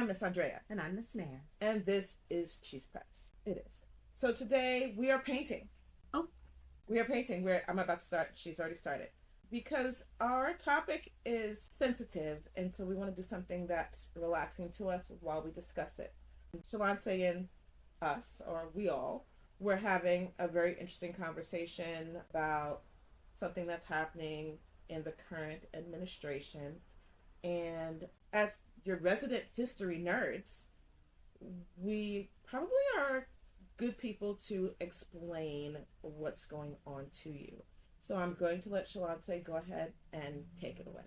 Miss Andrea. And I'm Miss Mare. And this is Cheese Press. It is. So today we are painting. Oh. We are painting. I'm about to start. She's already started. Because our topic is sensitive, and so we want to do something that's relaxing to us while we discuss it. Shalante and us, or we all, we're having a very interesting conversation about something that's happening in the current administration. And as your resident history nerds, we probably are good people to explain what's going on to you. So I'm going to let Shalante go ahead and take it away.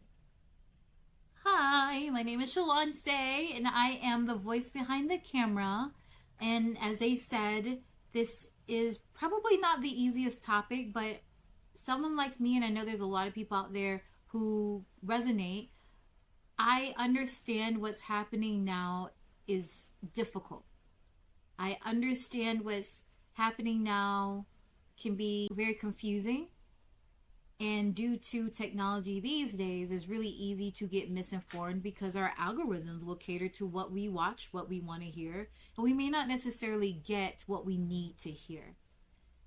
Hi, my name is Shalance, and I am the voice behind the camera. And as they said, this is probably not the easiest topic, but someone like me, and I know there's a lot of people out there who resonate, I understand what's happening now is difficult. I understand what's happening now can be very confusing. And due to technology these days, it's really easy to get misinformed because our algorithms will cater to what we watch, what we want to hear, and we may not necessarily get what we need to hear.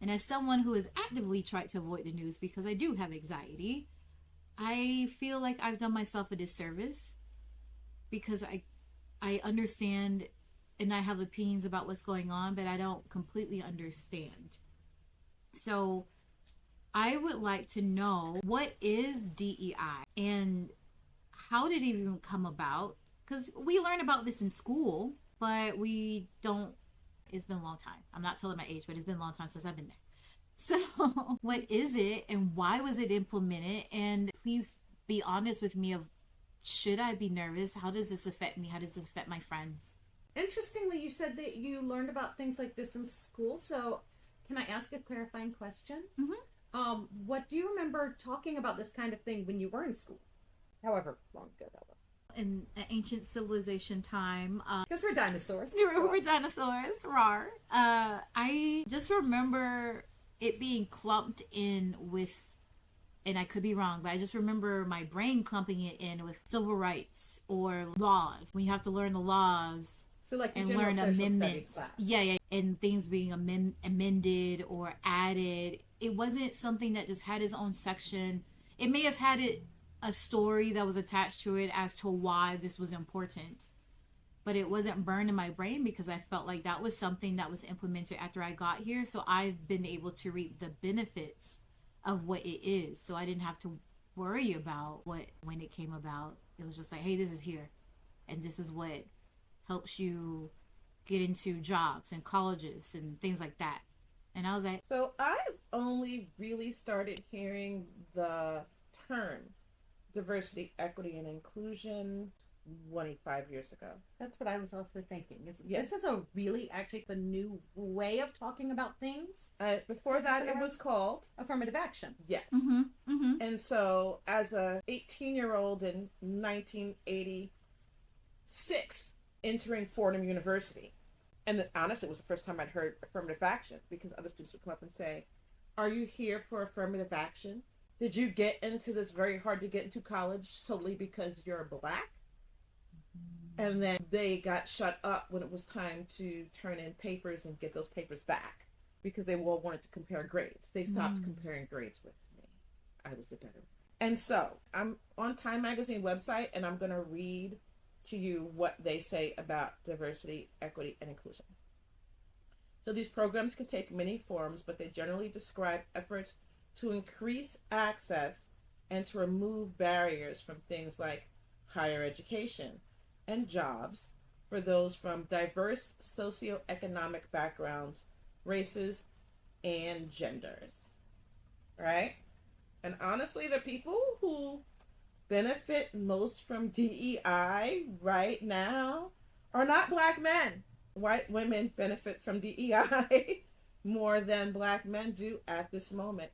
And as someone who has actively tried to avoid the news because I do have anxiety, I feel like I've done myself a disservice because I understand and I have opinions about what's going on, but I don't completely understand. So I would like to know, what is DEI and how did it even come about? Because we learn about this in school, but we don't. It's been a long time. I'm not telling my age, but it's been a long time since I've been there. So what is it and why was it implemented? And please be honest with me of, should I be nervous? How does this affect me? How does this affect my friends? Interestingly, you said that you learned about things like this in school. So can I ask a clarifying question? Mm-hmm. What do you remember talking about this kind of thing when you were in school? However long ago that was. In an ancient civilization time. Because we're dinosaurs. We're dinosaurs. Rawr. I just remember it being clumped in with, and I could be wrong, but I just remember my brain clumping it in with civil rights or laws. When you have to learn the laws. So like and learn amendments. Yeah. And things being amended or added. It wasn't something that just had its own section. It may have had a story that was attached to it as to why this was important. But it wasn't burned in my brain because I felt like that was something that was implemented after I got here. So I've been able to reap the benefits of what it is. So I didn't have to worry about when it came about. It was just like, hey, this is here. And this is what helps you get into jobs and colleges and things like that. And I was like, so I've only really started hearing the term diversity, equity, and inclusion 25 years ago. That's what I was also thinking. Yes. This is actually the new way of talking about things. Before that, it was called affirmative action. Yes. Mm-hmm, mm-hmm. And so as a 18-year-old in 1986, entering Fordham University. And honestly, it was the first time I'd heard affirmative action because other students would come up and say, are you here for affirmative action? Did you get into this very hard to get into college solely because you're Black? Mm-hmm. And then they got shut up when it was time to turn in papers and get those papers back because they all wanted to compare grades. They stopped comparing grades with me. I was the better. And so I'm on Time Magazine website and I'm going to read to you what they say about diversity, equity, and inclusion. So these programs can take many forms, but they generally describe efforts to increase access and to remove barriers from things like higher education and jobs for those from diverse socioeconomic backgrounds, races, and genders. Right? And honestly, the people who benefit most from DEI right now are not Black men. White women benefit from DEI more than Black men do at this moment.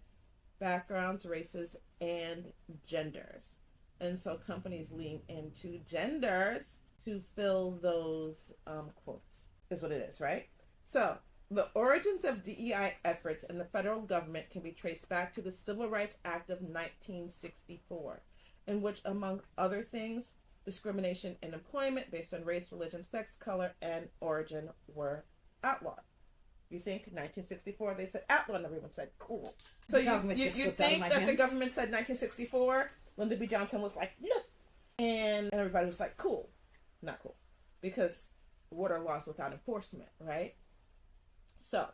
Backgrounds, races, and genders. And so companies lean into genders to fill those quotas, is what it is, right? So the origins of DEI efforts in the federal government can be traced back to the Civil Rights Act of 1964, in which, among other things, discrimination in employment based on race, religion, sex, color, and origin were outlawed. You think 1964 they said outlaw and everyone said cool. So you think that the government said 1964? Lyndon B. Johnson was like, no. And everybody was like, cool. Not cool. Because what are laws without enforcement, right? So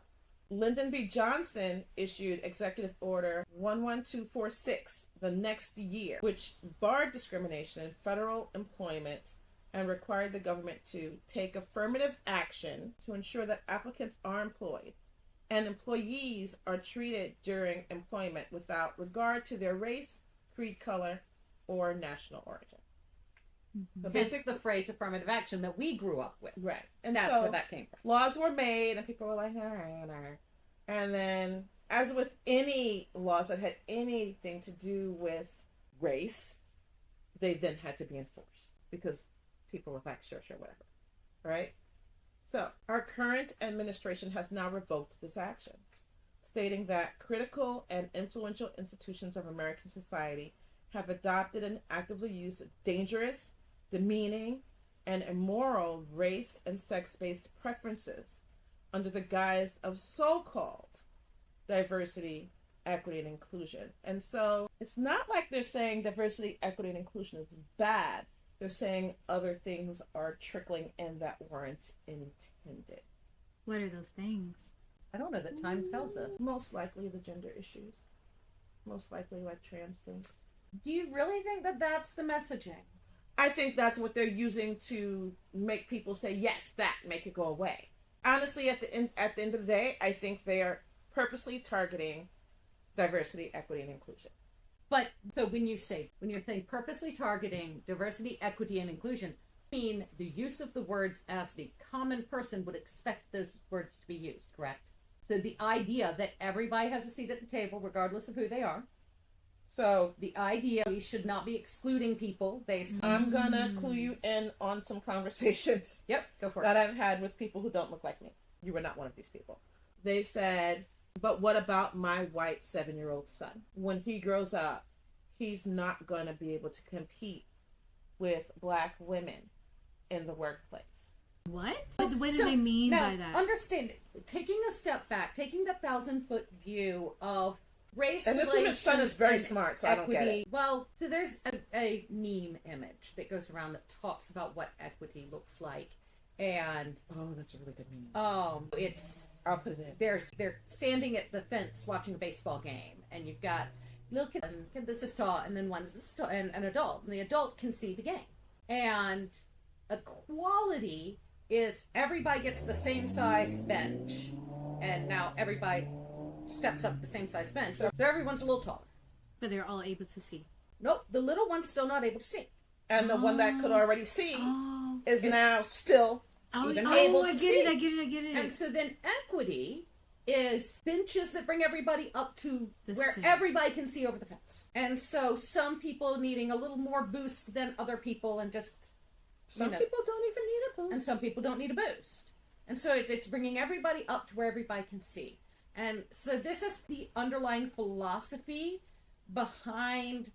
Lyndon B. Johnson issued Executive Order 11246 the next year, which barred discrimination in federal employment and required the government to take affirmative action to ensure that applicants are employed and employees are treated during employment without regard to their race, creed, color, or national origin. So basically the phrase affirmative action that we grew up with. Right. And that's where that came from. Laws were made and people were like, all right. And then, as with any laws that had anything to do with race, they then had to be enforced because people were like, sure, whatever. Right? So, our current administration has now revoked this action, stating that critical and influential institutions of American society have adopted and actively used dangerous, demeaning, and immoral race and sex-based preferences under the guise of so-called diversity, equity, and inclusion. And so it's not like they're saying diversity, equity, and inclusion is bad. They're saying other things are trickling in that weren't intended. What are those things? I don't know that time tells us. Most likely the gender issues. Most likely like trans things. Do you really think that that's the messaging? I think that's what they're using to make people say, yes, that, make it go away. Honestly, at the end of the day, I think they are purposely targeting diversity, equity, and inclusion. But so when you're saying purposely targeting diversity, equity, and inclusion, I mean the use of the words as the common person would expect those words to be used, correct? So the idea that everybody has a seat at the table, regardless of who they are. So the idea we should not be excluding people based on... I'm gonna clue you in on some conversations. Yep, go for it. That I've had with people who don't look like me. You were not one of these people. They've said, but what about my white 7-year-old son? When he grows up, he's not gonna be able to compete with black women in the workplace. What? What do they mean by that? Understand, taking a step back, taking the 1,000-foot view of race, and this woman's son is very smart, so equity. I don't get it. Well, so there's a meme image that goes around that talks about what equity looks like, and that's a really good meme. I'll put it in. They're standing at the fence watching a baseball game, and you've got little kid, and this is tall, and then one is this tall, and an adult, and the adult can see the game, and equality is everybody gets the same size bench, and now everybody steps up the same size bench. So everyone's a little taller. But they're all able to see. Nope, the little one's still not able to see. And the one that could already see is now still even able to see. I get it. And so then equity is benches that bring everybody up to where same. Everybody can see over the fence. And so some people needing a little more boost than other people, and just... Some people don't even need a boost. And some people don't need a boost. And so it's bringing everybody up to where everybody can see. And so this is the underlying philosophy behind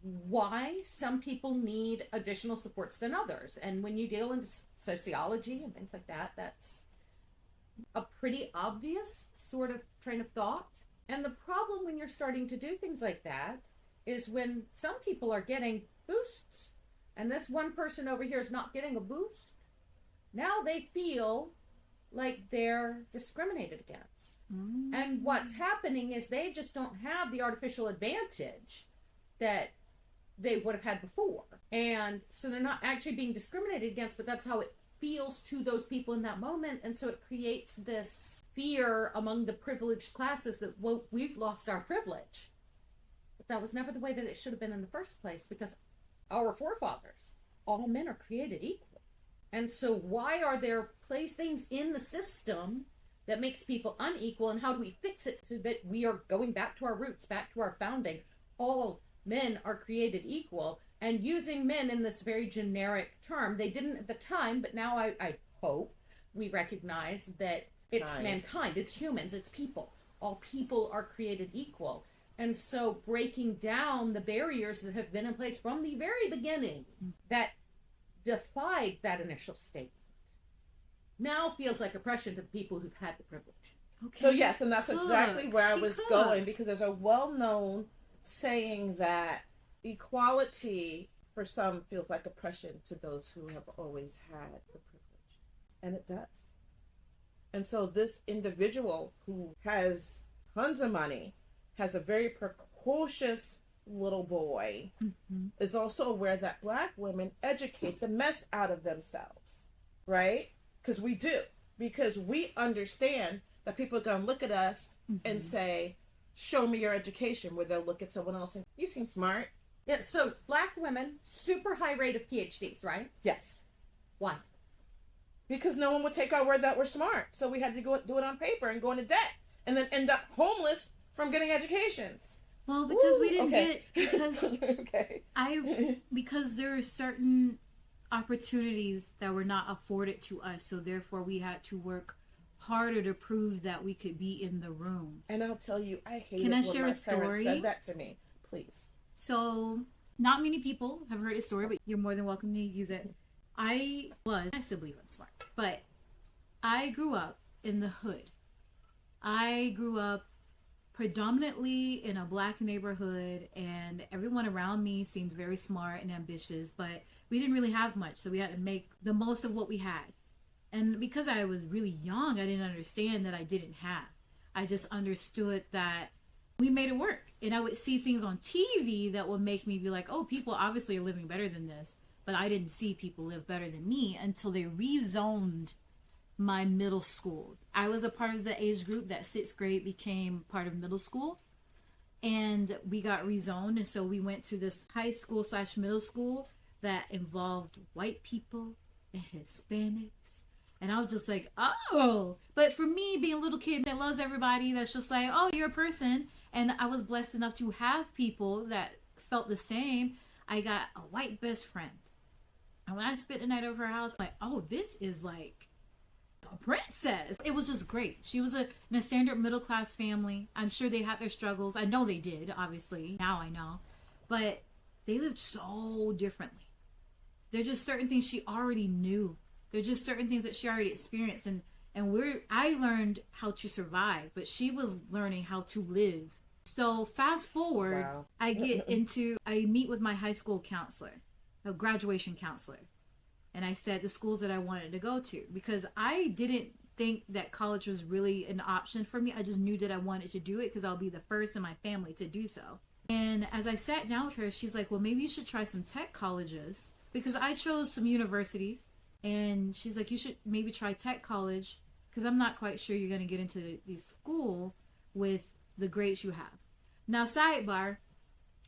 why some people need additional supports than others. And when you deal into sociology and things like that, that's a pretty obvious sort of train of thought. And the problem when you're starting to do things like that is when some people are getting boosts and this one person over here is not getting a boost, now they feel like they're discriminated against. And what's happening is they just don't have the artificial advantage that they would have had before. And so they're not actually being discriminated against, but that's how it feels to those people in that moment. And so it creates this fear among the privileged classes that, well, we've lost our privilege. But that was never the way that it should have been in the first place, because our forefathers, all men are created equal. And so why are there things in the system that makes people unequal, and how do we fix it so that we are going back to our roots, back to our founding? All men are created equal, and using men in this very generic term. They didn't at the time, but now I hope we recognize that it's mankind, it's humans, it's people. All people are created equal. And so breaking down the barriers that have been in place from the very beginning that defied that initial statement now feels like oppression to the people who've had the privilege. Okay. So yes, and that's exactly where I was going, because there's a well-known saying that equality for some feels like oppression to those who have always had the privilege. And it does. And so this individual who has tons of money, has a very precocious little boy, is also aware that Black women educate the mess out of themselves, right? Because we do. Because we understand that people are going to look at us and say, show me your education, where they'll look at someone else and, you seem smart. Yeah, so Black women, super high rate of PhDs, right? Yes. Why? Because no one would take our word that we're smart. So we had to go do it on paper and go into debt. And then end up homeless from getting educations. Well, because we didn't okay. get, because okay. because there are certain opportunities that were not afforded to us, so therefore we had to work harder to prove that we could be in the room. And I'll tell you, I hate Can it I when share my a story? parents said that to me. Please. So, not many people have heard a story, but you're more than welcome to use it. I still believe I'm smart, but I grew up in the hood. I grew up predominantly in a Black neighborhood, and everyone around me seemed very smart and ambitious, but we didn't really have much, so we had to make the most of what we had. And because I was really young, I didn't understand that I didn't have. I just understood that we made it work. And I would see things on TV that would make me be like, oh, people obviously are living better than this. But I didn't see people live better than me until they rezoned my middle school. I was a part of the age group that 6th grade became part of middle school. And we got rezoned. And so we went to this high school / middle school that involved white people and Hispanics. And I was just like, oh. But for me, being a little kid that loves everybody, that's just like, oh, you're a person. And I was blessed enough to have people that felt the same. I got a white best friend. And when I spent the night over her house, I'm like, oh, this is like a princess. It was just great. She was in a standard middle class family. I'm sure they had their struggles. I know they did, obviously. Now I know. But they lived so differently. There are just certain things she already knew. There are just certain things that she already experienced. And I learned how to survive, but she was learning how to live. So fast forward, wow. I meet with my high school counselor, a graduation counselor. And I said the schools that I wanted to go to, because I didn't think that college was really an option for me. I just knew that I wanted to do it because I'll be the first in my family to do so. And as I sat down with her, she's like, well, maybe you should try some tech colleges, because I chose some universities. And she's like, you should maybe try tech college, because I'm not quite sure you're going to get into the school with the grades you have. Now, sidebar,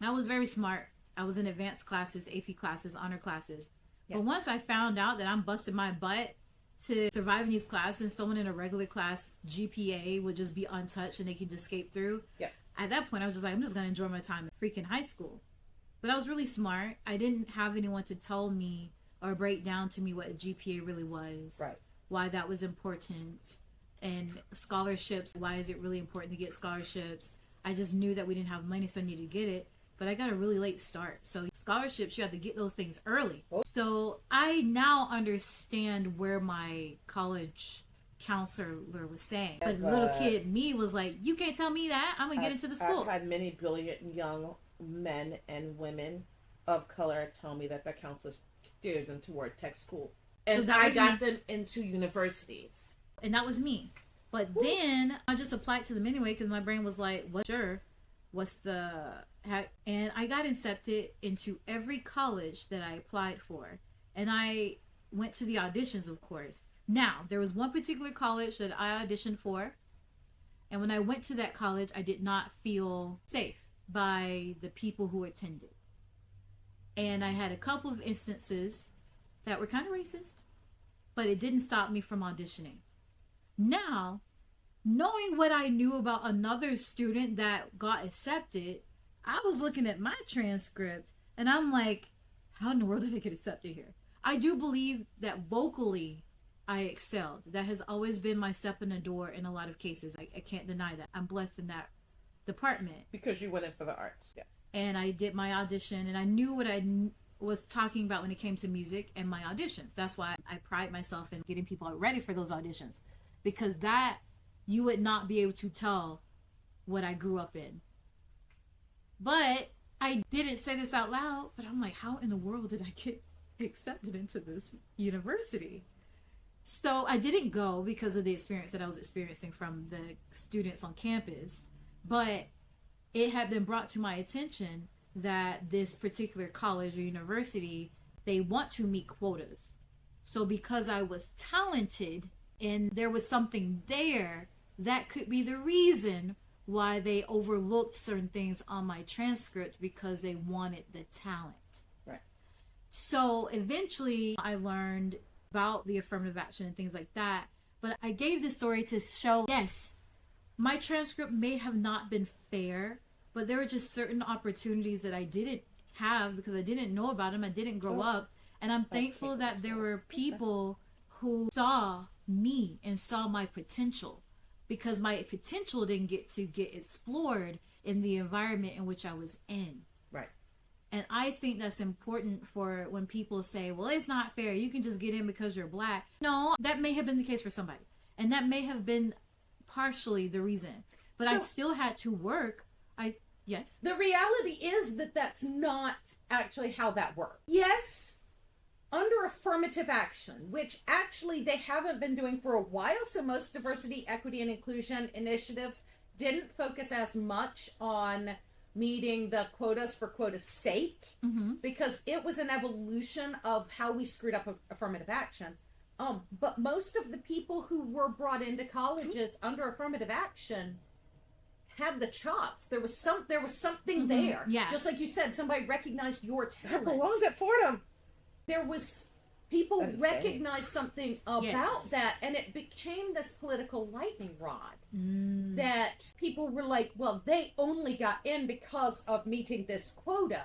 I was very smart. I was in advanced classes, AP classes, honor classes. Yep. But once I found out that I'm busting my butt to survive in these classes, and someone in a regular class GPA would just be untouched and they could just escape through. Yep. At that point, I was just like, I'm just going to enjoy my time in freaking high school. But I was really smart. I didn't have anyone to tell me or break down to me what a GPA really was. Right. Why that was important. And scholarships, why is it really important to get scholarships? I just knew that we didn't have money, so I needed to get it. But I got a really late start. So scholarships, you have to get those things early. Oh. So I now understand where my college counselor was saying. But little kid me was like, you can't tell me that. I'm going to get into the schools. I've had many brilliant young men and women of color tell me that their counselors steered them toward tech school. And so I got them into universities. And that was me. But then I just applied to them anyway because my brain was like, what's the heck? And I got accepted into every college that I applied for. And I went to the auditions, of course. Now, there was one particular college that I auditioned for. And when I went to that college, I did not feel safe by the people who attended. And I had a couple of instances that were kind of racist, but it didn't stop me from auditioning. Now, knowing what I knew about another student that got accepted, I was looking at my transcript and I'm like, how in the world did I get accepted here? I do believe that vocally I excelled. That has always been my step in the door in a lot of cases. I can't deny that. I'm blessed in that department. Because you went in for the arts, yes. And I did my audition and I knew what I was talking about when it came to music and my auditions. That's why I pride myself in getting people ready for those auditions, because that you would not be able to tell what I grew up in. But I didn't say this out loud, but I'm like, how in the world did I get accepted into this university? So I didn't go because of the experience that I was experiencing from the students on campus, but it had been brought to my attention that this particular college or university, they want to meet quotas. So because I was talented and there was something there, that could be the reason why they overlooked certain things on my transcript, because they wanted the talent. Right. So eventually I learned about the affirmative action and things like that. But I gave this story to show, yes, my transcript may have not been fair, but there were just certain opportunities that I didn't have because I didn't know about them. I didn't grow up. And I'm thankful that there were people who saw me and saw my potential, because my potential didn't get to get explored in the environment in which I was in. Right. And I think that's important for when people say, well, it's not fair, you can just get in because you're Black. No, that may have been the case for somebody. And that may have been partially the reason. But I still had to work. Yes. The reality is that that's not actually how that works. Yes, under affirmative action, which actually they haven't been doing for a while, so most diversity, equity, and inclusion initiatives didn't focus as much on meeting the quotas for quota's sake, because it was an evolution of how we screwed up affirmative action. But most of the people who were brought into colleges under affirmative action had the chops. There was something there. Yeah. Just like you said, somebody recognized your talent. That belongs at Fordham. There was people recognized something about that, and it became this political lightning rod that people were like, well, they only got in because of meeting this quota.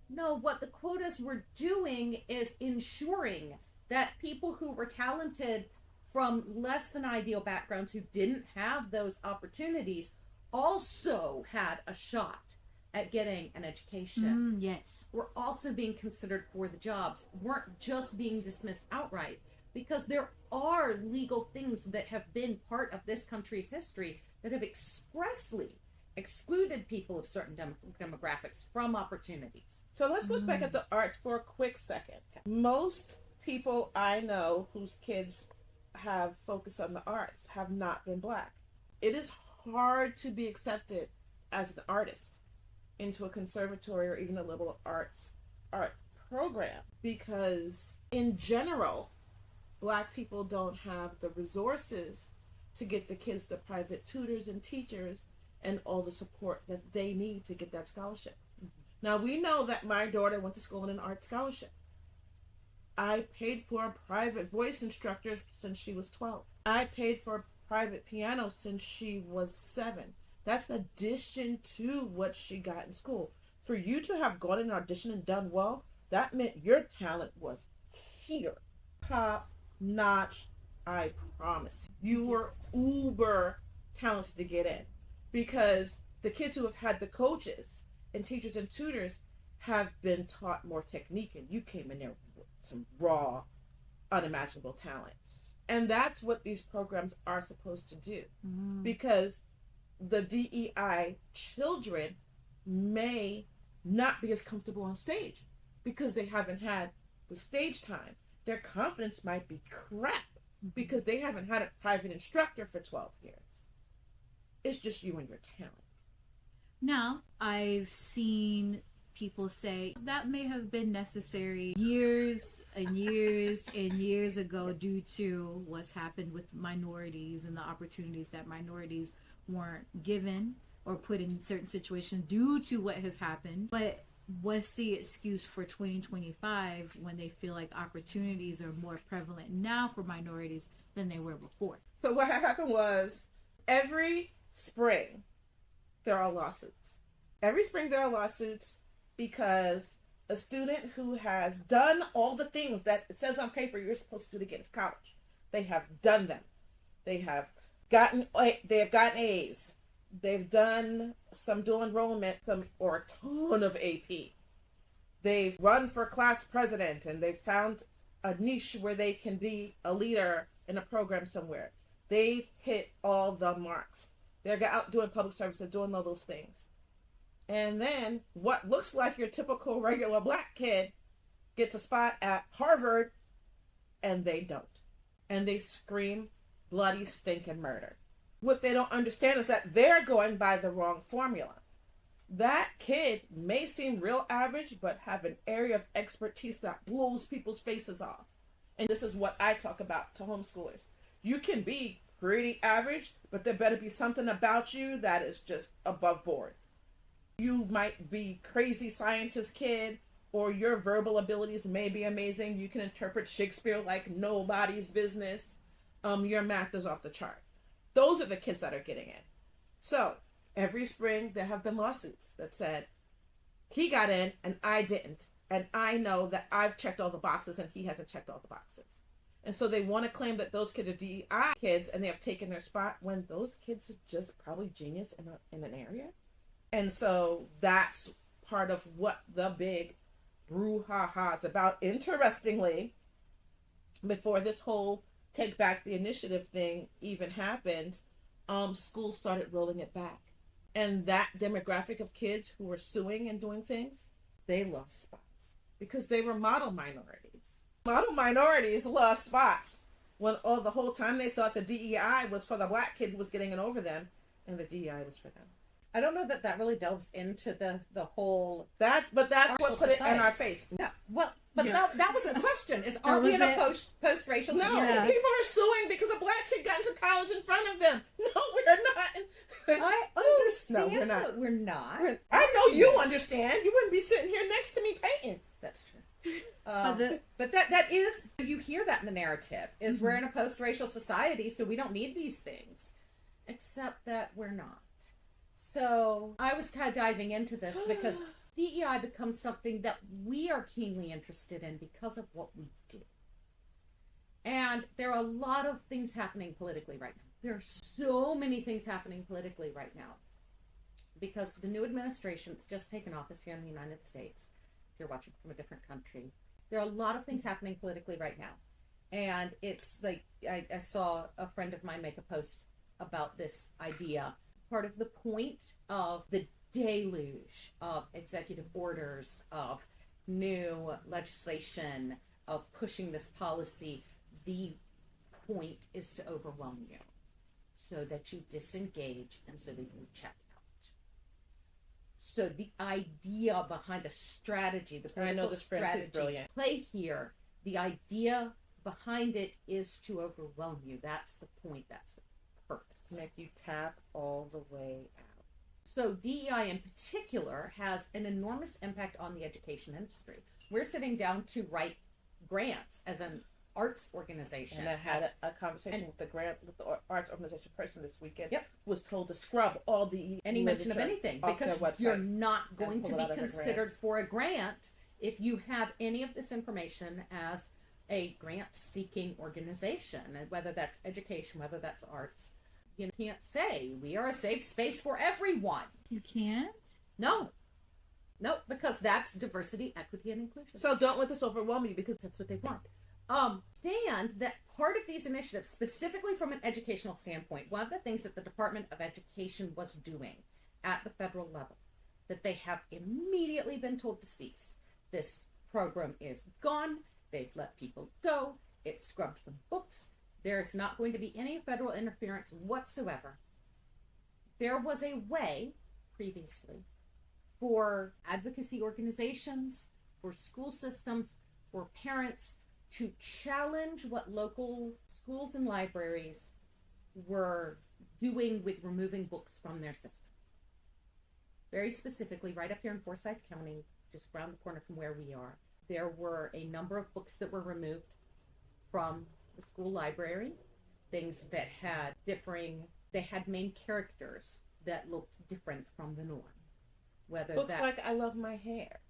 No, what the quotas were doing is ensuring that people who were talented from less than ideal backgrounds, who didn't have those opportunities, also had a shot at getting an education. Yes. Were also being considered for the jobs, weren't just being dismissed outright, because there are legal things that have been part of this country's history that have expressly excluded people of certain demographics from opportunities. So let's look back at the arts for a quick second. Most people I know whose kids have focused on the arts have not been Black. It is hard to be accepted as an artist into a conservatory or even a liberal arts art program, because in general Black people don't have the resources to get the kids the private tutors and teachers and all the support that they need to get that scholarship. Now, we know that my daughter went to school in an art scholarship. I paid for a private voice instructor since she was 12. I paid for a private piano since she was 7. That's in addition to what she got in school. For you to have gone in an audition and done well, that meant your talent was here. Top notch, I promise. You were uber talented to get in, because the kids who have had the coaches and teachers and tutors have been taught more technique, and you came in there with some raw, unimaginable talent. And that's what these programs are supposed to do, because the DEI children may not be as comfortable on stage because they haven't had the stage time. Their confidence might be crap because they haven't had a private instructor for 12 years. It's just you and your talent. Now, I've seen people say that may have been necessary years and years and years ago due to what's happened with minorities and the opportunities that minorities weren't given or put in certain situations due to what has happened. But what's the excuse for 2025 when they feel like opportunities are more prevalent now for minorities than they were before? So what happened was, every spring there are lawsuits. Every spring there are lawsuits because a student who has done all the things that it says on paper you're supposed to do to get into college, they have done them. They have gotten A's. They've done some dual enrollment, or a ton of AP. They've run for class president and they've found a niche where they can be a leader in a program somewhere. They've hit all the marks. They're out doing public service, they're doing all those things. And then what looks like your typical regular black kid gets a spot at Harvard and they don't. And they scream bloody stinking murder. What they don't understand is that they're going by the wrong formula. That kid may seem real average, but have an area of expertise that blows people's faces off. And this is what I talk about to homeschoolers. You can be pretty average, but there better be something about you that is just above board. You might be crazy scientist kid, or your verbal abilities may be amazing. You can interpret Shakespeare like nobody's business. Your math is off the chart. Those are the kids that are getting in. So every spring there have been lawsuits that said he got in and I didn't, and I know that I've checked all the boxes and he hasn't checked all the boxes. And so they want to claim that those kids are DEI kids and they have taken their spot, when those kids are just probably genius in an area. And so that's part of what the big brouhaha is about. Interestingly, before this whole Take Back the Initiative thing even happened, schools started rolling it back. And that demographic of kids who were suing and doing things, they lost spots because they were model minorities. Model minorities lost spots when the whole time they thought the DEI was for the black kid who was getting it over them, and the DEI was for them. I don't know that really delves into the whole. But that's what put society. It in our face. No, well, but Yeah. that was the question: is are we in a post-racial No, society? people are suing because a black kid got into college in front of them. No, we're not. I understand. No, we're not. That we're not. I know you understand. You wouldn't be sitting here next to me painting. That's true. But that is, you hear that in the narrative, is we're in a post-racial society, so we don't need these things. Except that we're not. So I was kind of diving into this because DEI becomes something that we are keenly interested in because of what we do. And there are a lot of things happening politically right now. There are so many things happening politically right now because the new administration's just taken office here in the United States. If you're watching from a different country, there are a lot of things happening politically right now. And it's like, I saw a friend of mine make a post about this idea. Part of the point of the deluge of executive orders, of new legislation, of pushing this policy, the point is to overwhelm you so that you disengage and so that you check out. So the idea behind the strategy, the political strategy play here, the idea behind it is to overwhelm you. That's the point. That's the purpose. Make you tap all the way out. So DEI in particular has an enormous impact on the education industry. We're sitting down to write grants as an arts organization. And I had a conversation with the arts organization person this weekend. Yep. Was told to scrub all DEI any mention of anything because you're not going to be considered for a grant if you have any of this information as a grant-seeking organization, and whether that's education, whether that's arts. You can't say we are a safe space for everyone. You can't? No, because that's diversity, equity, and inclusion. So don't let this overwhelm you because That's what they want. Stand that part of these initiatives, specifically from an educational standpoint, one of the things that the Department of Education was doing at the federal level, that they have immediately been told to cease. This program is gone. They've let people go. It's scrubbed from books. There's not going to be any federal interference whatsoever. There was a way previously for advocacy organizations, for school systems, for parents to challenge what local schools and libraries were doing with removing books from their system. Very specifically, right up here in Forsyth County, just around the corner from where we are, there were a number of books that were removed from the school library, things that had they had main characters that looked different from the norm. Looks like I Love My Hair.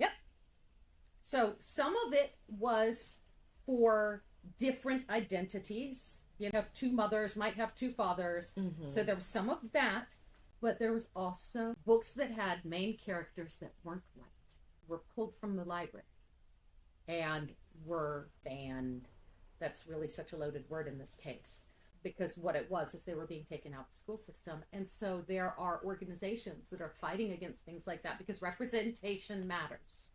Yep. So some of it was for different identities. You have two mothers, might have two fathers. Mm-hmm. So there was some of that, but there was also books that had main characters that weren't white. were pulled from the library and were banned. That's really such a loaded word in this case, because what it was is they were being taken out of the school system. And so there are organizations that are fighting against things like that because representation matters.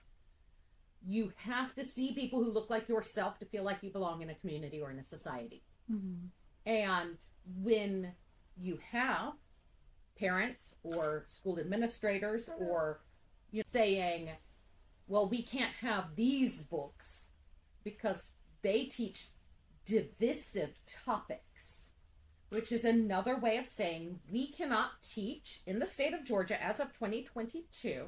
You have to see people who look like yourself to feel like you belong in a community or in a society. Mm-hmm. And when you have parents or school administrators or saying, well, we can't have these books because they teach divisive topics, which is another way of saying we cannot teach in the state of Georgia as of 2022.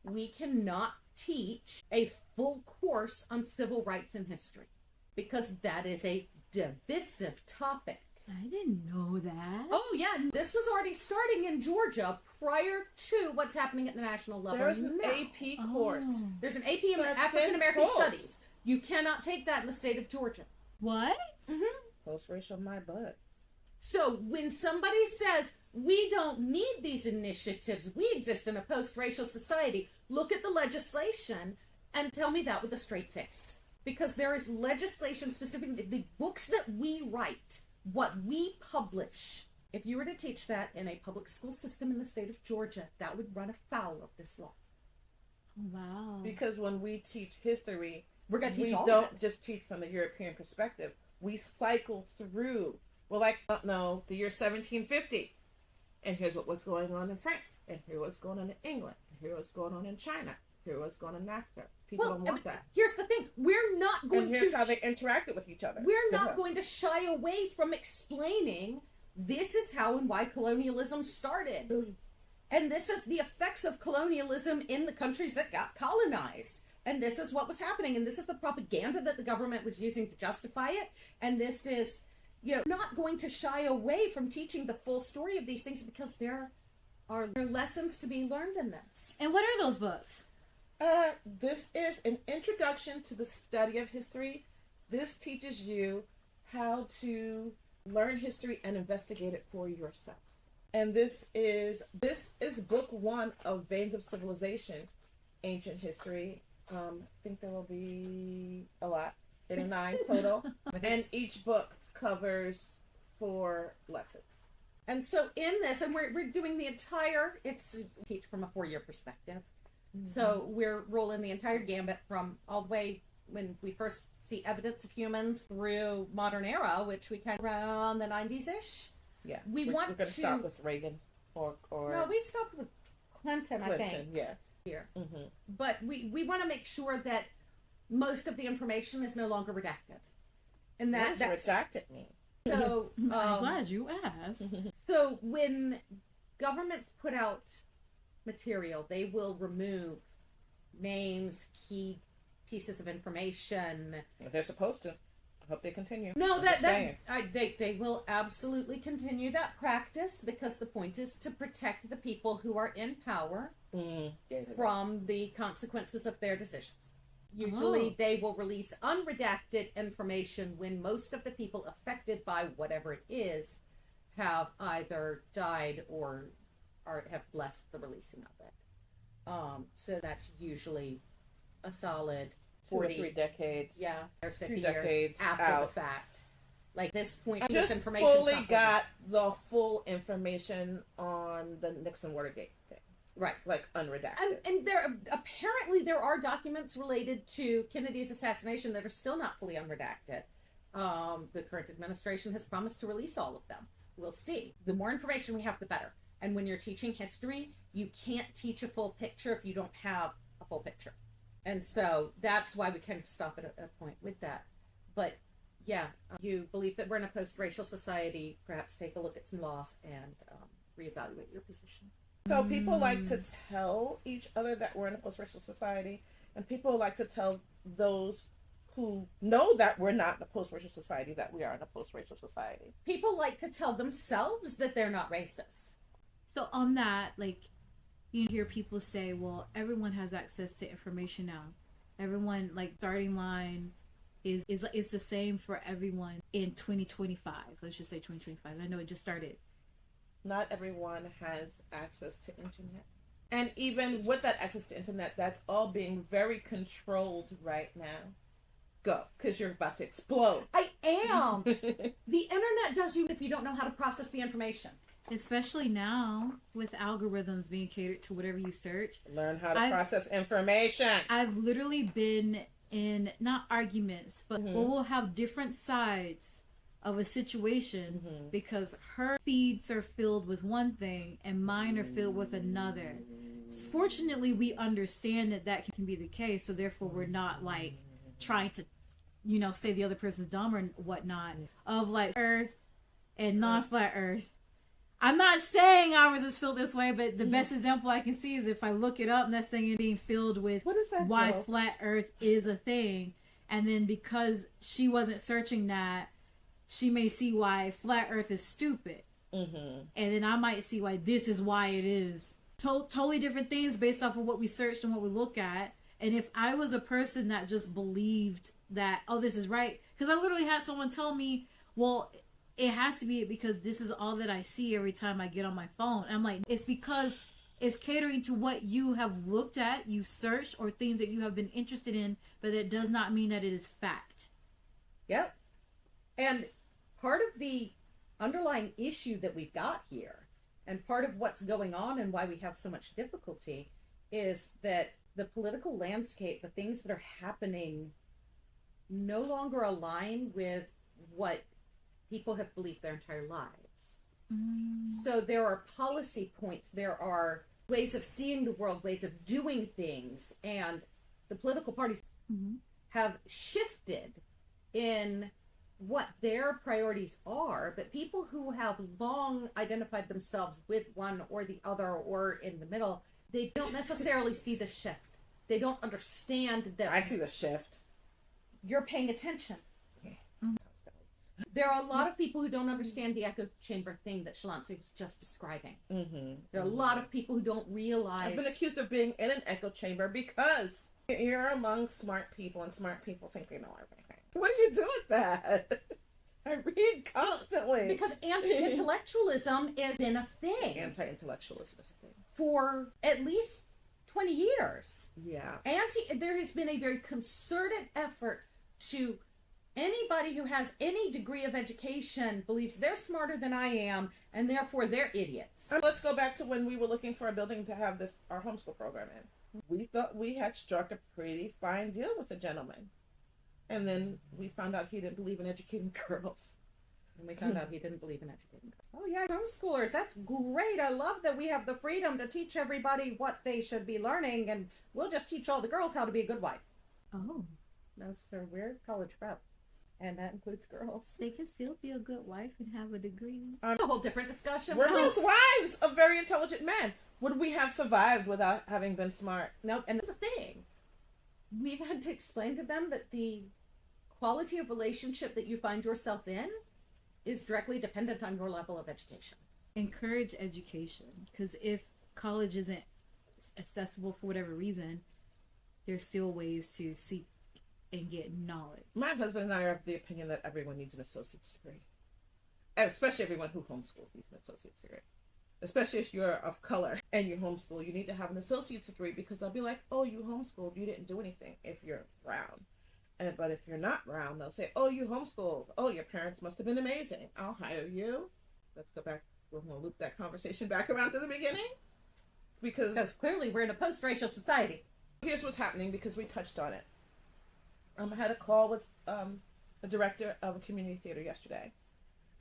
We cannot teach a full course on civil rights and history because that is a divisive topic. I didn't know that. Oh yeah, this was already starting in Georgia prior to what's happening at the national level. There's an now. AP course. There's an AP in African American Studies. You cannot take that in the state of Georgia. What? Mm-hmm. Post-racial my butt. So when somebody says, we don't need these initiatives, we exist in a post-racial society, look at the legislation and tell me that with a straight face. Because there is legislation specifically, the books that we write, what we publish. If you were to teach that in a public school system in the state of Georgia, that would run afoul of this law. Wow. Because when we teach history, we're going to teach we all don't of it. just teach from the European perspective. We cycle through. We're like, oh, no, the year 1750. And here's what was going on in France. And here's what's going on in England. And here's what's going on in China. Here's what's going on in Africa. People don't want that. Here's the thing. We're not going and here's how they interacted with each other. We're not going to shy away from explaining this is how and why colonialism started. And this is the effects of colonialism in the countries that got colonized. And this is what was happening. And this is the propaganda that the government was using to justify it. And this is, not going to shy away from teaching the full story of these things because there are lessons to be learned in this. And what are those books? This is an introduction to the study of history. This teaches you how to learn history and investigate it for yourself. And this is book 1 of Veins of Civilization, Ancient History. I think there will be a lot, 8 or 9 total. And each book covers 4 lessons. And so in this, and we're doing the entire, it's teach from a 4-year perspective. Mm-hmm. So we're rolling the entire gambit from all the way when we first see evidence of humans through modern era, which we kind of around the 90s-ish. Yeah. We're going to start with Reagan or no, we stopped with Clinton, I think. Yeah. Here. Mm-hmm. But we want to make sure that most of the information is no longer redacted. And what does redacted mean? So I'm glad you asked. So when governments put out material, they will remove names, key pieces of information. They're supposed to. I hope they continue. No, they will absolutely continue that practice because the point is to protect the people who are in power from the consequences of their decisions. Usually they will release unredacted information when most of the people affected by whatever it is have either died or have blessed the releasing of it. So that's usually a solid 2 or 3 decades. Yeah, there's 50 decades years after out. the fact. Like this point, I this just information fully got the full information on the Nixon Watergate thing. Right. Like unredacted. And there are documents related to Kennedy's assassination that are still not fully unredacted. The current administration has promised to release all of them. We'll see. The more information we have, the better. And when you're teaching history, you can't teach a full picture if you don't have a full picture. And so that's why we kind of stop at a point with that. But yeah, you believe that we're in a post-racial society, perhaps take a look at some laws and reevaluate your position. So people like to tell each other that we're in a post-racial society, and people like to tell those who know that we're not in a post-racial society that we are in a post-racial society. People like to tell themselves that they're not racist. So on that, like, you hear people say, well, everyone has access to information now. Everyone, like, starting line is the same for everyone in 2025. Let's just say 2025. I know it just started. Not everyone has access to internet. And even with that access to internet, that's all being very controlled right now. Go, because you're about to explode. I am. The internet does you if you don't know how to process the information. Especially now with algorithms being catered to whatever you search. Learn how to process information. I've literally been in, not arguments, but we'll have different sides of a situation because her feeds are filled with one thing and mine are filled with another. Fortunately, we understand that that can be the case, so therefore we're not like trying to, you know, say the other person's dumb or whatnot, of like Earth and non-flat Earth. I'm not saying ours is filled this way, but the best example I can see is if I look it up, and that's thing being filled with what is that why joke? flat Earth is a thing, and then because she wasn't searching that, she may see why flat Earth is stupid, and then I might see why this is why it is. Totally different things based off of what we searched and what we look at. And if I was a person that just believed that, oh, this is right, because I literally had someone tell me, well, it has to be because this is all that I see every time I get on my phone. And I'm like, it's because it's catering to what you have looked at, you searched, or things that you have been interested in, but it does not mean that it is fact. Yep. And part of the underlying issue that we've got here, and part of what's going on and why we have so much difficulty, is that the political landscape, the things that are happening, no longer align with what people have believed their entire lives. So there are policy points, there are ways of seeing the world, ways of doing things, and the political parties have shifted in what their priorities are, but people who have long identified themselves with one or the other or in the middle, they don't necessarily see the shift. They don't understand that. I see the shift. You're paying attention. There are a lot of people who don't understand the echo chamber thing that Shalansi was just describing. There are a lot of people who don't realize. I've been accused of being in an echo chamber because you're among smart people and smart people think they know everything. What do you do with that? I read constantly. Because anti-intellectualism has been a thing. Anti-intellectualism is a thing. For at least 20 years. Yeah. There has been a very concerted effort to anybody who has any degree of education believes they're smarter than I am, and therefore they're idiots. Let's go back to when we were looking for a building to have our homeschool program in. We thought we had struck a pretty fine deal with a gentleman. And then we found out he didn't believe in educating girls. And we found out he didn't believe in educating girls. Oh yeah, homeschoolers, that's great. I love that we have the freedom to teach everybody what they should be learning, and we'll just teach all the girls how to be a good wife. Oh. No, sir, we're college prep. And that includes girls. They can still be a good wife and have a degree. It's a whole different discussion. We're both wives of very intelligent men. Would we have survived without having been smart? Nope. And that's the thing. We've had to explain to them that the quality of relationship that you find yourself in is directly dependent on your level of education. Encourage education, because if college isn't accessible for whatever reason, there's still ways to seek and get knowledge. My husband and I are of the opinion that everyone needs an associate's degree. Especially everyone who homeschools needs an associate's degree. Especially if you're of color and you homeschool, you need to have an associate's degree because they'll be like, oh, you homeschooled, you didn't do anything if you're brown. But if you're not brown, they'll say, oh, you homeschooled. Oh, your parents must have been amazing. I'll hire you. Let's go back. We're going to loop that conversation back around to the beginning. Because clearly we're in a post-racial society. Here's what's happening because we touched on it. I had a call with a director of a community theater yesterday.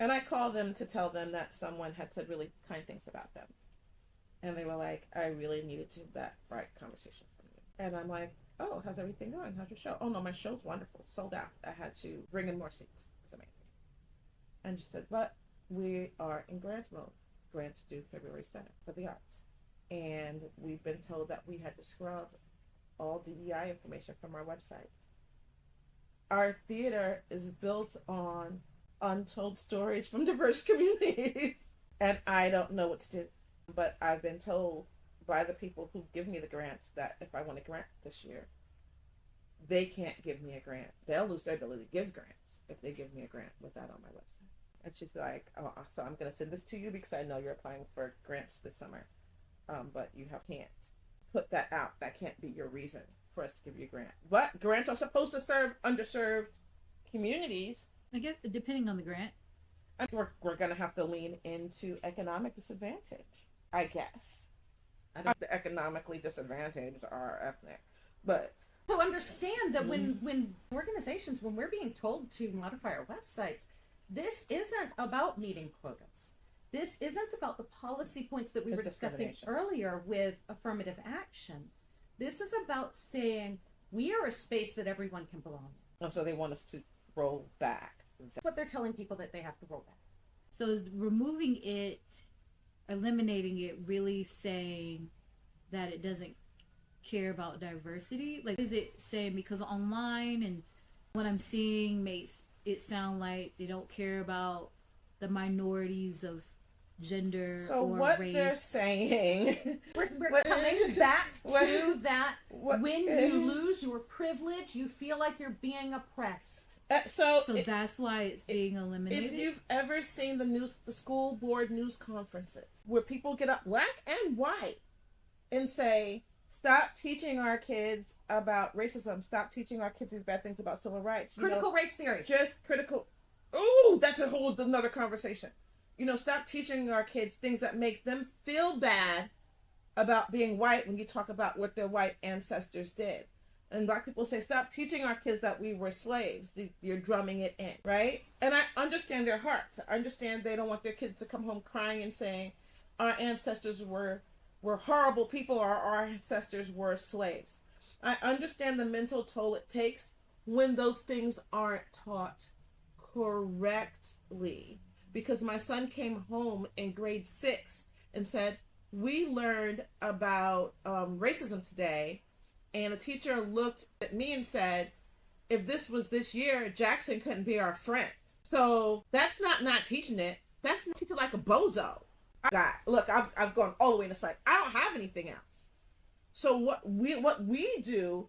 And I called them to tell them that someone had said really kind things about them. And they were like, I really needed to have that right conversation from you. And I'm like, oh, how's everything going? How's your show? Oh, no, my show's wonderful. Sold out. I had to bring in more seats. It was amazing. And she said, but we are in grant mode. Grants due February 7th for the arts. And we've been told that we had to scrub all DEI information from our website. Our theater is built on untold stories from diverse communities. And I don't know what to do. But I've been told by the people who give me the grants that if I want a grant this year, they can't give me a grant. They'll lose their ability to give grants if they give me a grant with that on my website. And she's like, oh, so I'm going to send this to you because I know you're applying for grants this summer. but you can't put that out. That can't be your reason for us to give you a grant. But grants are supposed to serve underserved communities. I guess depending on the grant. We're going to have to lean into economic disadvantage, I guess. I don't think the economically disadvantaged are ethnic, but so understand that when organizations, when we're being told to modify our websites, this isn't about meeting quotas. This isn't about the policy points that we were discussing earlier with affirmative action. This is about saying we are a space that everyone can belong in. Oh, so they want us to roll back. That's what they're telling people, that they have to roll back. So is removing it, eliminating it, really saying that it doesn't care about diversity? Like, is it saying because online and what I'm seeing makes it sound like they don't care about the minorities of gender or what race? They're saying, we're coming back to that when you lose your privilege, you feel like you're being oppressed. So that's why it's being eliminated. If you've ever seen the school board news conferences where people get up, black and white, and say, stop teaching our kids about racism, stop teaching our kids these bad things about civil rights. Critical race theory. Just critical. Ooh, that's a whole another conversation. Stop teaching our kids things that make them feel bad about being white when you talk about what their white ancestors did. And black people say, stop teaching our kids that we were slaves. You're drumming it in, right? And I understand their hearts. I understand they don't want their kids to come home crying and saying, our ancestors were horrible people, or our ancestors were slaves. I understand the mental toll it takes when those things aren't taught correctly. Because my son came home in grade 6 and said, we learned about racism today, and a teacher looked at me and said, if this was this year, Jackson couldn't be our friend. So that's not teaching it. That's not teaching like a bozo. Look, I've gone all the way to side. I don't have anything else. So what we do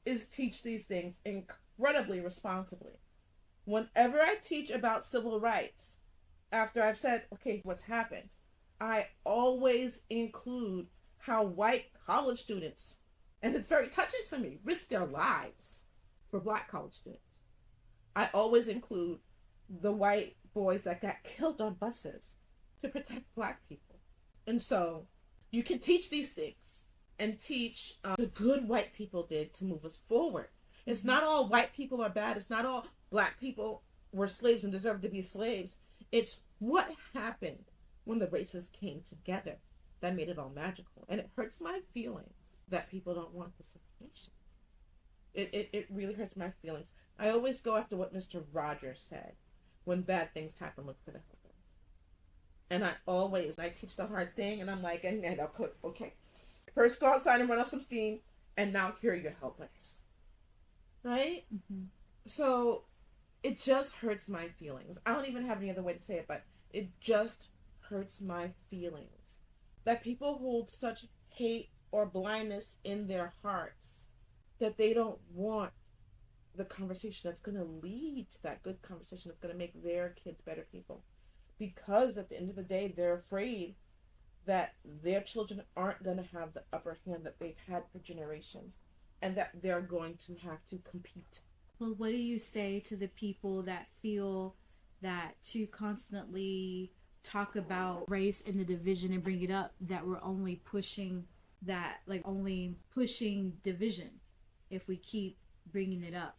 is teach these things incredibly responsibly. Whenever I teach about civil rights, after I've said, okay, what's happened, I always include how white college students, and it's very touching for me, risk their lives for black college students. I always include the white boys that got killed on buses to protect black people. And so you can teach these things and teach the good white people did to move us forward. It's not all white people are bad. It's not all black people were slaves and deserve to be slaves. It's what happened when the races came together that made it all magical. And it hurts my feelings that people don't want this information. It really hurts my feelings. I always go after what Mr. Rogers said. When bad things happen, look for the helpers. And I teach the hard thing, and I'm like, and I'll put, okay, first go outside and run off some steam, and now here are your helpers. Right? Mm-hmm. So it just hurts my feelings. I don't even have any other way to say it, but it just hurts my feelings that people hold such hate or blindness in their hearts that they don't want the conversation that's going to lead to that good conversation that's going to make their kids better people. Because at the end of the day, they're afraid that their children aren't going to have the upper hand that they've had for generations, and that they're going to have to compete. Well, what do you say to the people that feel that to constantly talk about race and the division and bring it up, that we're only pushing that, like only pushing division if we keep bringing it up?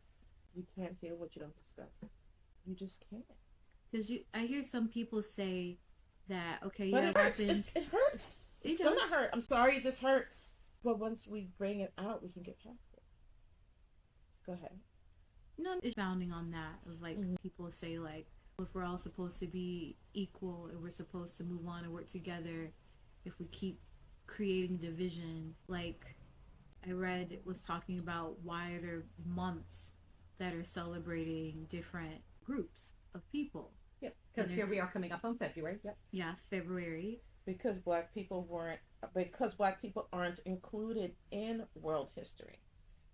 You can't hear what you don't discuss. You just can't. Because I hear some people say that, okay, but yeah, it hurts. It hurts. It's gonna hurt. I'm sorry this hurts. But once we bring it out, we can get past it. Go ahead. No, it's founding on that. Of like, people say, like, if we're all supposed to be equal and we're supposed to move on and work together, if we keep creating division, like I read it was talking about why are there months that are celebrating different groups of people. Yep, because here we are coming up on February. Yep. Yeah, February. Because black people aren't included in world history.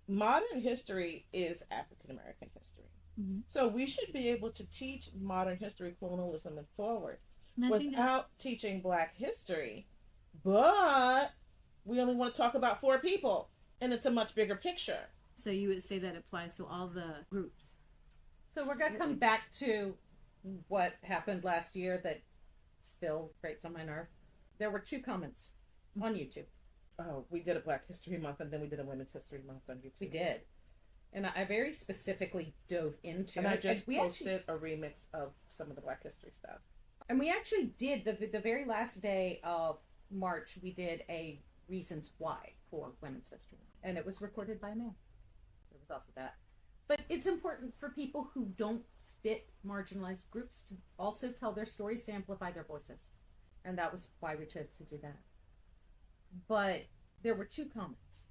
Modern history is African American history. Mm-hmm. So we should be able to teach modern history, colonialism, and forward. And without teaching black history, but we only want to talk about 4 people, and it's a much bigger picture. So you would say that applies to all the groups. So we're going to come back to what happened last year that still grates on my nerve. There were 2 comments on YouTube. Oh, we did a Black History Month, and then we did a Women's History Month on YouTube. We did. And I very specifically dove into and it. I just we posted a remix of some of the Black History stuff. And we actually did, the very last day of March, we did a Reasons Why for Women's History. And it was recorded by a man. There was also that. But it's important for people who don't fit marginalized groups to also tell their stories, to amplify their voices. And that was why we chose to do that. But there were 2 comments.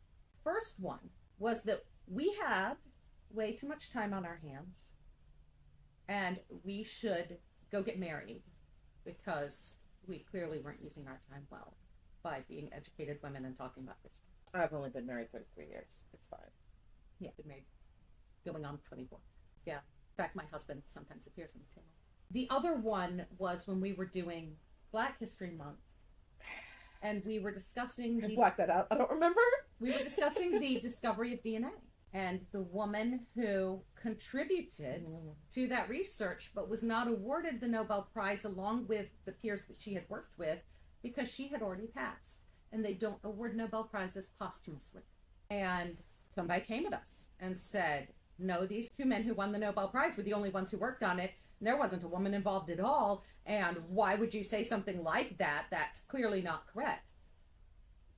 First one was that we had way too much time on our hands and we should go get married because we clearly weren't using our time well by being educated women and talking about history. I've only been married 33 years. It's fine. Yeah, been married going on 24. Yeah. In fact, my husband sometimes appears on the channel. The other one was when we were doing Black History Month, and we were discussing I blocked that out. I don't remember. We were discussing the discovery of DNA and the woman who contributed to that research but was not awarded the Nobel Prize along with the peers that she had worked with because she had already passed, and they don't award Nobel Prizes posthumously. And somebody came at us and said, no, these 2 men who won the Nobel Prize were the only ones who worked on it. And there wasn't a woman involved at all. And why would you say something like that? That's clearly not correct.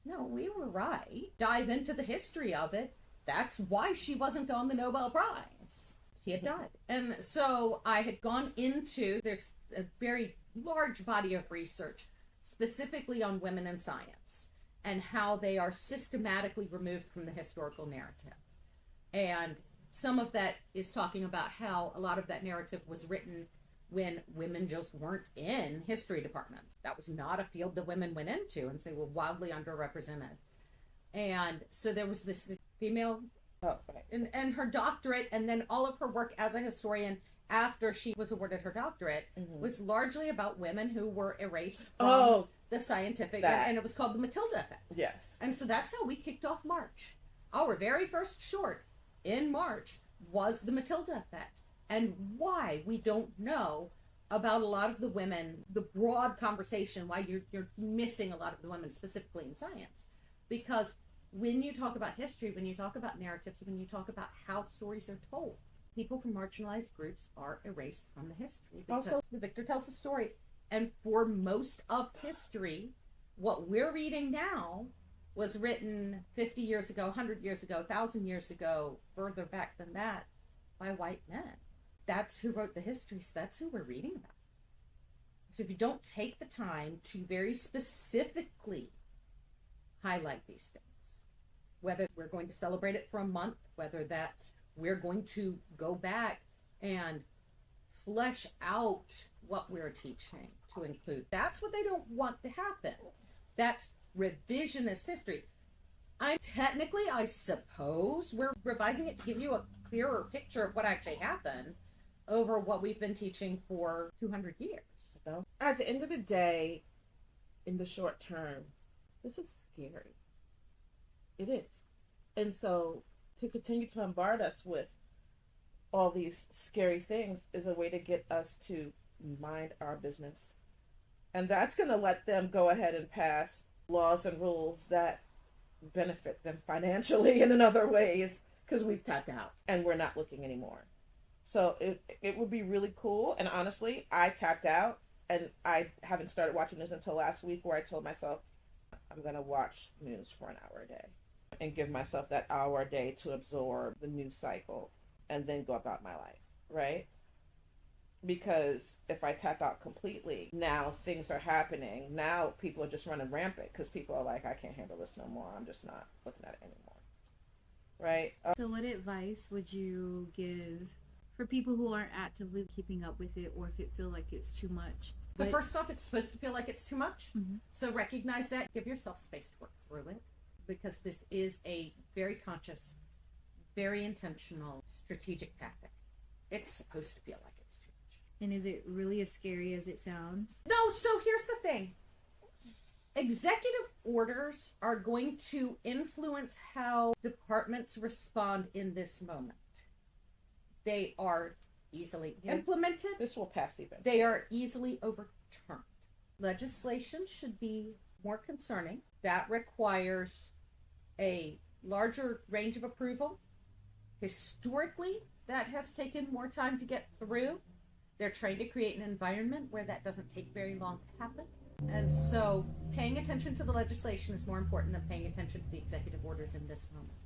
No, we were right. Dive into the history of it. That's why she wasn't on the Nobel Prize. She had died. And so I had gone into, there's a very large body of research specifically on women in science and how they are systematically removed from the historical narrative. And some of that is talking about how a lot of that narrative was written when women just weren't in history departments. That was not a field that women went into, and so they were wildly underrepresented. And so there was this female, and her doctorate, and then all of her work as a historian after she was awarded her doctorate was largely about women who were erased from the scientific, and it was called the Matilda Effect. Yes. And so that's how we kicked off March. Our very first short in March was the Matilda Effect. And why we don't know about a lot of the women, the broad conversation, why you're missing a lot of the women specifically in science. Because when you talk about history, when you talk about narratives, when you talk about how stories are told, people from marginalized groups are erased from the history. Because also, the victor tells the story. And for most of history, what we're reading now was written 50 years ago, 100 years ago, 1,000 years ago, further back than that, by white men. That's who wrote the history, so that's who we're reading about. So if you don't take the time to very specifically highlight these things, whether we're going to celebrate it for a month, whether that's we're going to go back and flesh out what we're teaching to include. That's what they don't want to happen. That's revisionist history. I suppose we're revising it to give you a clearer picture of what actually happened over what we've been teaching for 200 years. So, at the end of the day, in the short term, this is scary. It is. And so to continue to bombard us with all these scary things is a way to get us to mind our business. And that's going to let them go ahead and pass laws and rules that benefit them financially and in other ways because we've tapped out and we're not looking anymore. So it would be really cool. And honestly, I tapped out and I haven't started watching this until last week, where I told myself I'm going to watch news for an hour a day and give myself that hour a day to absorb the news cycle and then go about my life, right? Because if I tap out completely, now things are happening. Now people are just running rampant because people are like, I can't handle this no more. I'm just not looking at it anymore. Right? So what advice would you give for people who aren't actively keeping up with it, or if it feels like it's too much? So first off, it's supposed to feel like it's too much. Mm-hmm. So recognize that. Give yourself space to work through it, because this is a very conscious, very intentional, strategic tactic. It's supposed to feel like it's too much. And is it really as scary as it sounds? No, so here's the thing. Executive orders are going to influence how departments respond in this moment. They are easily implemented. This will pass eventually. They are easily overturned. Legislation should be more concerning. That requires a larger range of approval. Historically, that has taken more time to get through. They're trying to create an environment where that doesn't take very long to happen. And so paying attention to the legislation is more important than paying attention to the executive orders in this moment.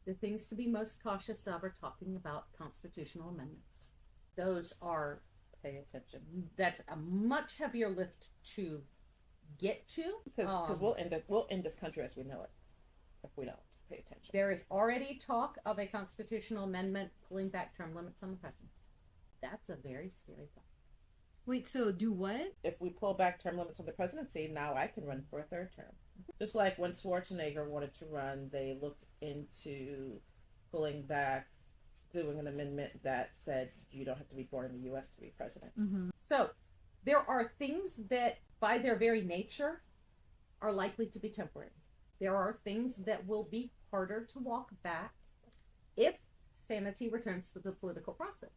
The things to be most cautious of are talking about constitutional amendments. Those are, Pay attention. that's a much heavier lift to get to. Because we'll end this country as we know it if we don't pay attention. There is already talk of a constitutional amendment pulling back term limits on the presidency. That's a very scary thought. Wait, so do what? If we pull back term limits on the presidency, now I can run for a third term. Just like when Schwarzenegger wanted to run, they looked into pulling back, doing an amendment that said you don't have to be born in the U.S. to be president. Mm-hmm. So there are things that, by their very nature, are likely to be temporary. There are things that will be harder to walk back if sanity returns to the political process.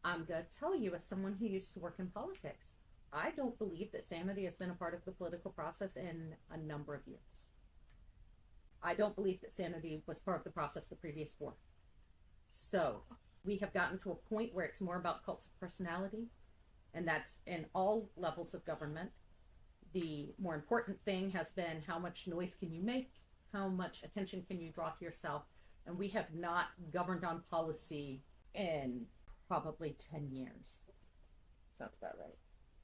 I'm going to tell you, as someone who used to work in politics, I don't believe that sanity has been a part of the political process in a number of years. I don't believe that sanity was part of the process the previous 4. So we have gotten to a point where it's more about cults of personality, and that's in all levels of government. The more important thing has been how much noise can you make, how much attention can you draw to yourself, and we have not governed on policy in probably 10 years. Sounds about right.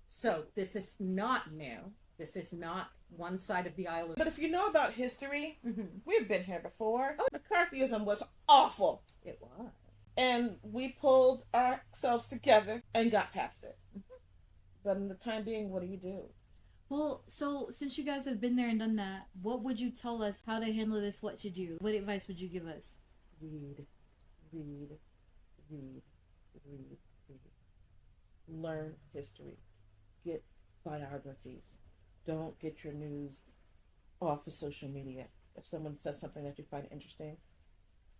So this is not new. This is not one side of the aisle. But if you know about history, we've been here before. Oh. McCarthyism was awful. It was. And we pulled ourselves together and got past it. But in the time being, what do you do? Well, so since you guys have been there and done that, what would you tell us how to handle this, what to do? What advice would you give us? Read. Learn history. Get biographies. Don't get your news off of social media. If someone says something that you find interesting,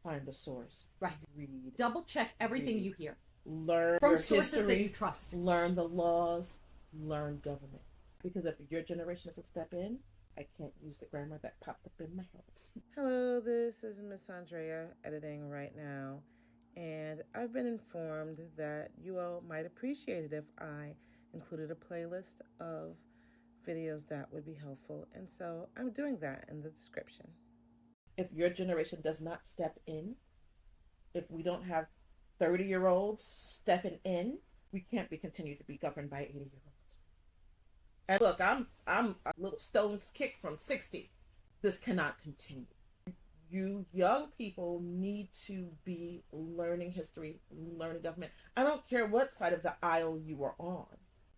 find the source. Right. Read. Double check everything Read. you hear. Learn From your sources history. that you trust. Learn the laws. Learn government. Because if your generation doesn't step in, I can't use the grammar that popped up in my head. Hello, this is Miss Andrea editing right now. And I've been informed that you all might appreciate it if I included a playlist of videos that would be helpful. And so I'm doing that in the description. If your generation does not step in, if we don't have 30-year-olds stepping in, we can't be continued to be governed by 80-year-olds. And look, I'm a little stone's kick from 60. This cannot continue. You young people need to be learning history, learning government. I don't care what side of the aisle you are on.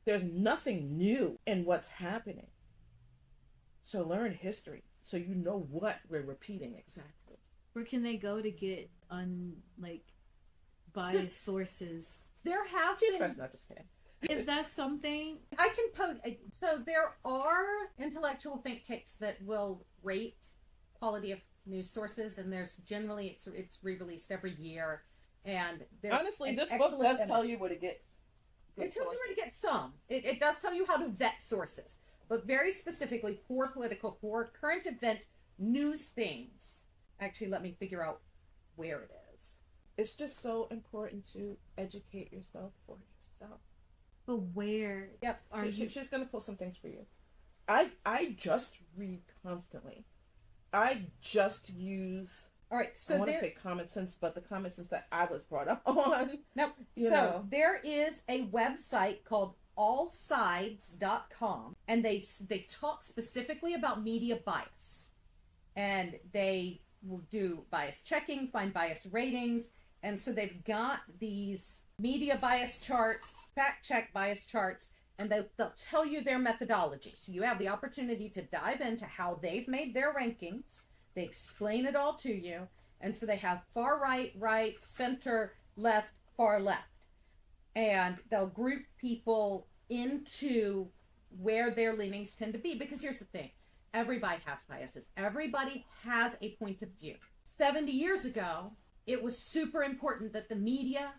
There's nothing new in what's happening. So learn history so you know what we're repeating exactly. Where can they go to get biased sources? There have She's been... first, not just kidding. If that's something... I can post... So there are intellectual think tanks that will rate quality of news sources, and there's generally it's re-released every year, and there's honestly this book does tell you where to get it tells you where to get some. It does tell you how to vet sources, but very specifically for current event news things. Actually, let me figure out where it is. It's just so important to educate yourself for yourself. But where? Yep. She's gonna pull some things for you. I just read constantly. I just use, all right, so I want to say common sense, but the common sense that I was brought up on. Nope. So there is a website called allsides.com, and they talk specifically about media bias. And they will do bias checking, find bias ratings, and so they've got these media bias charts, fact check bias charts, and they'll tell you their methodology. So you have the opportunity to dive into how they've made their rankings. They explain it all to you. And so they have far right, right, center, left, far left. And they'll group people into where their leanings tend to be. Because here's the thing. Everybody has biases. Everybody has a point of view. 70 years ago, it was super important that the media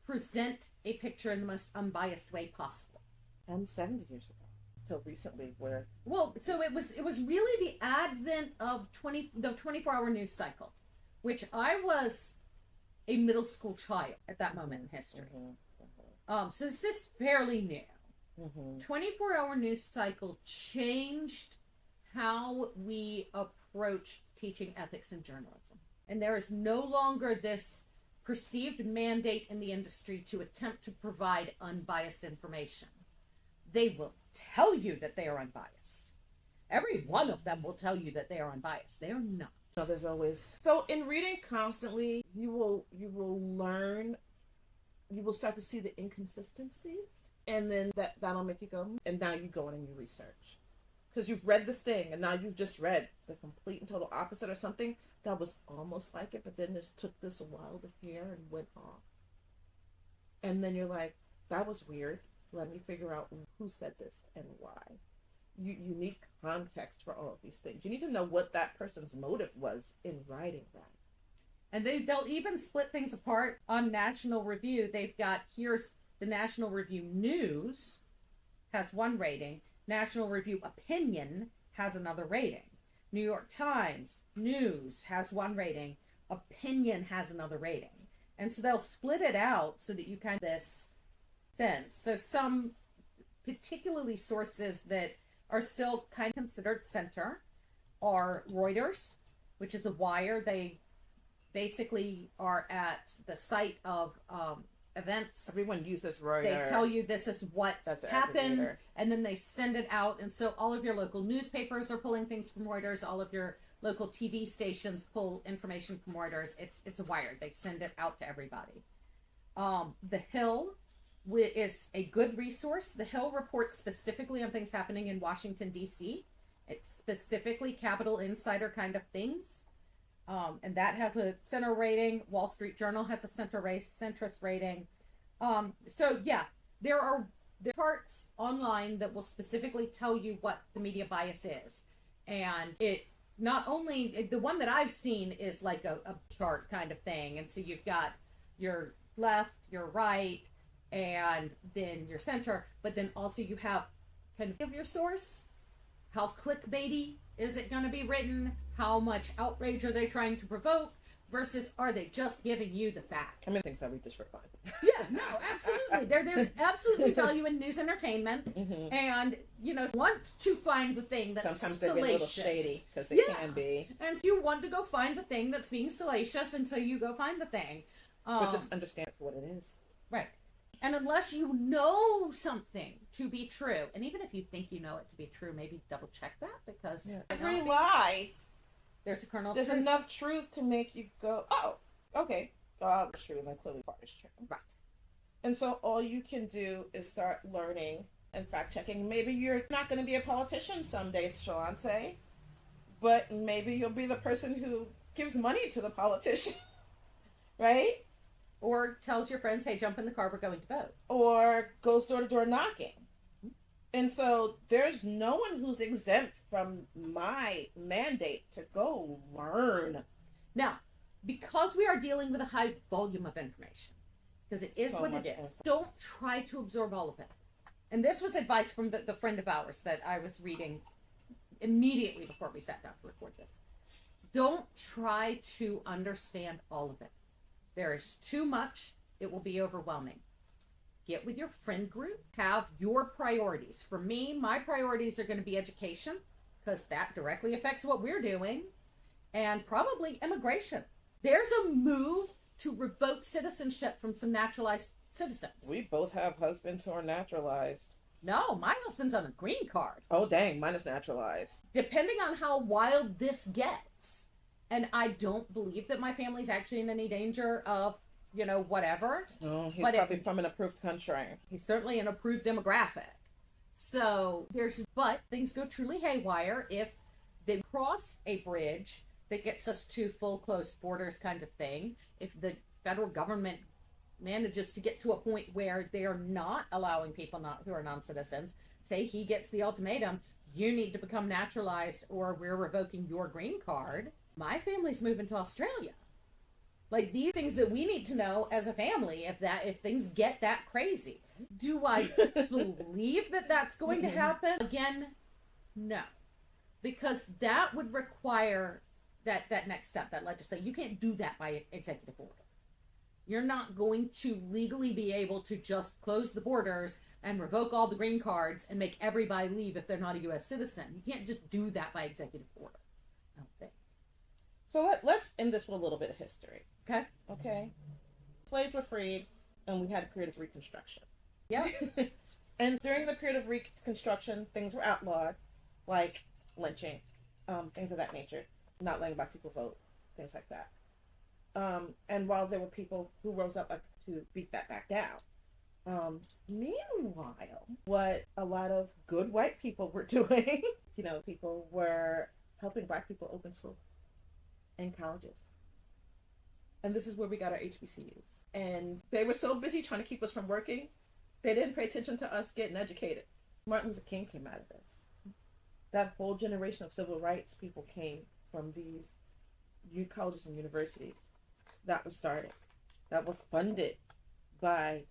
present a picture in the most unbiased way possible. And 70 years ago. So recently, where... Well, so it was really the advent of the 24-hour news cycle, which I was a middle school child at that moment in history. So this is fairly new. 24-hour news cycle changed how we approached teaching ethics in journalism. And there is no longer this perceived mandate in the industry to attempt to provide unbiased information. They will tell you that they are unbiased. Every one of them will tell you that they are unbiased. They are not. So there's always... So in reading constantly, you will learn, you will start to see the inconsistencies, and then that'll make you go, and now you go in and you research. Because you've read this thing, and now you've just read the complete and total opposite or something that was almost like it, but then this took this a while to hear and went off. And then you're like, that was weird. Let me figure out who said this and why. You need context for all of these things. You need to know what that person's motive was in writing that. And they'll even split things apart on National Review. They've got, here's the National Review News has one rating. National Review Opinion has another rating. New York Times News has one rating. Opinion has another rating. And so they'll split it out so that you kind of this sense. So some particularly sources that are still kind of considered center are Reuters, which is a wire. They basically are at the site of events. Everyone uses Reuters. They tell you this is what happened, and then they send it out. And so all of your local newspapers are pulling things from Reuters. All of your local TV stations pull information from Reuters. It's a wire. They send it out to everybody. The Hill is a good resource. The Hill reports specifically on things happening in Washington, D.C. It's specifically Capitol Insider kind of things. And that has a center rating. Wall Street Journal has a centrist rating. So yeah, there are charts online that will specifically tell you what the media bias is. And it not only, the one that I've seen is like a chart kind of thing. And so you've got your left, your right, and then your center, but then also you have kind of your source. How clickbaity is it going to be written? How much outrage are they trying to provoke? Versus are they just giving you the fact? I mean, things I read just for fun. Yeah, no, absolutely. There's absolutely value in news entertainment, and want to find the thing that's sometimes salacious. They're a little shady because they can be, and so you want to go find the thing that's being salacious, and so you go find the thing. But just understand it for what it is, right? And unless you know something to be true, and even if you think you know it to be true, maybe double check that, because every lie, there's a kernel of there's truth. enough truth to make you go, oh, okay, it's true, and then clearly part is true. Right. And so all you can do is start learning and fact checking. Maybe you're not going to be a politician someday, Shalante, but maybe you'll be the person who gives money to the politician, right? Or tells your friends, hey, jump in the car, we're going to vote. Or goes door to door knocking. And so there's no one who's exempt from my mandate to go learn. Now, because we are dealing with a high volume of information, because it is what it is, don't try to absorb all of it. And this was advice from the friend of ours that I was reading immediately before we sat down to record this. Don't try to understand all of it. There is too much. It will be overwhelming. Get with your friend group. Have your priorities. For me, my priorities are going to be education, because that directly affects what we're doing, and probably immigration. There's a move to revoke citizenship from some naturalized citizens. We both have husbands who are naturalized. No, my husband's on a green card. Oh, dang, mine is naturalized. Depending on how wild this gets. And I don't believe that my family's actually in any danger of, whatever. Oh, he's probably from an approved country. He's certainly an approved demographic. So but things go truly haywire if they cross a bridge that gets us to full closed borders kind of thing. If the federal government manages to get to a point where they're not allowing people who are non-citizens, say he gets the ultimatum, you need to become naturalized or we're revoking your green card, my family's moving to Australia. Like, these things that we need to know as a family, if things get that crazy. Do I believe that that's going to happen? Again, no. Because that would require that next step, that legislation. You can't do that by executive order. You're not going to legally be able to just close the borders and revoke all the green cards and make everybody leave if they're not a U.S. citizen. You can't just do that by executive order, I don't think. So let's end this with a little bit of history. Okay. Okay. Slaves were freed, and we had a period of Reconstruction. Yeah. And during the period of Reconstruction, things were outlawed, like lynching, things of that nature, not letting Black people vote, things like that. And while there were people who rose up to beat that back down, meanwhile, what a lot of good white people were doing, people were helping Black people open schools and colleges. And this is where we got our HBCUs. And they were so busy trying to keep us from working, they didn't pay attention to us getting educated. Martin Luther King came out of this. That whole generation of civil rights people came from these colleges and universities that were started, that were funded by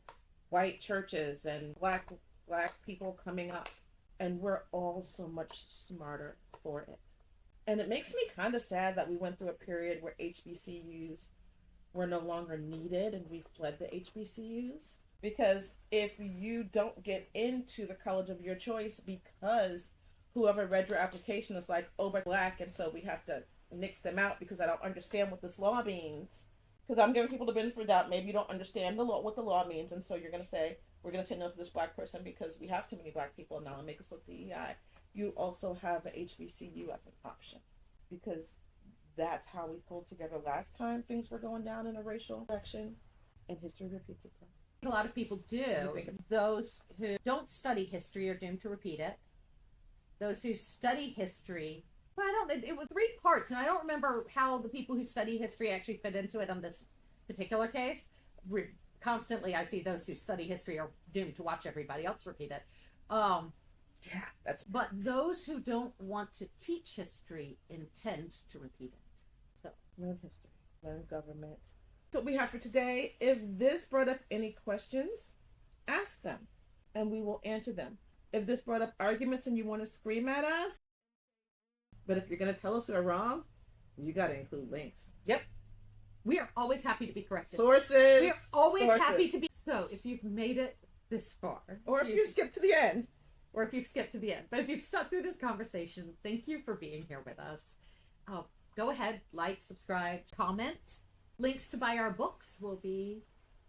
white churches and black people coming up. And we're all so much smarter for it. And it makes me kind of sad that we went through a period where HBCUs were no longer needed and we fled the HBCUs. Because if you don't get into the college of your choice because whoever read your application is like, oh, we're Black, and so we have to nix them out because I don't understand what this law means. Because I'm giving people the benefit of the doubt. Maybe you don't understand what the law means, and so you're going to say, we're going to say no to this Black person because we have too many Black people now and make us look DEI. You also have an HBCU as an option, because that's how we pulled together last time things were going down in a racial direction, and history repeats itself. A lot of people do. Those who don't study history are doomed to repeat it. Those who study history, it was 3 parts, and I don't remember how the people who study history actually fit into it on this particular case. Constantly, I see those who study history are doomed to watch everybody else repeat it. But those who don't want to teach history intend to repeat it. So learn history, learn government. So what we have for today. If this brought up any questions, ask them, and we will answer them. If this brought up arguments and you want to scream at us, but if you're going to tell us we're wrong, you got to include links. Yep. We are always happy to be corrected. Sources. We are always happy to be. So if you've made it this far, or if you've skipped to the end, but if you've stuck through this conversation, thank you for being here with us. Go ahead, like, subscribe, comment. Links to buy our books will be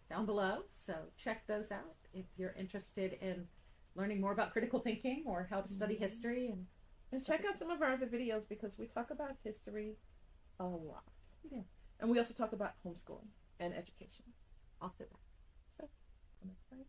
down below, so check those out if you're interested in learning more about critical thinking or how to study history. And check out some of our other videos, because we talk about history a lot. Yeah. And we also talk about homeschooling and education. Also, So, next time.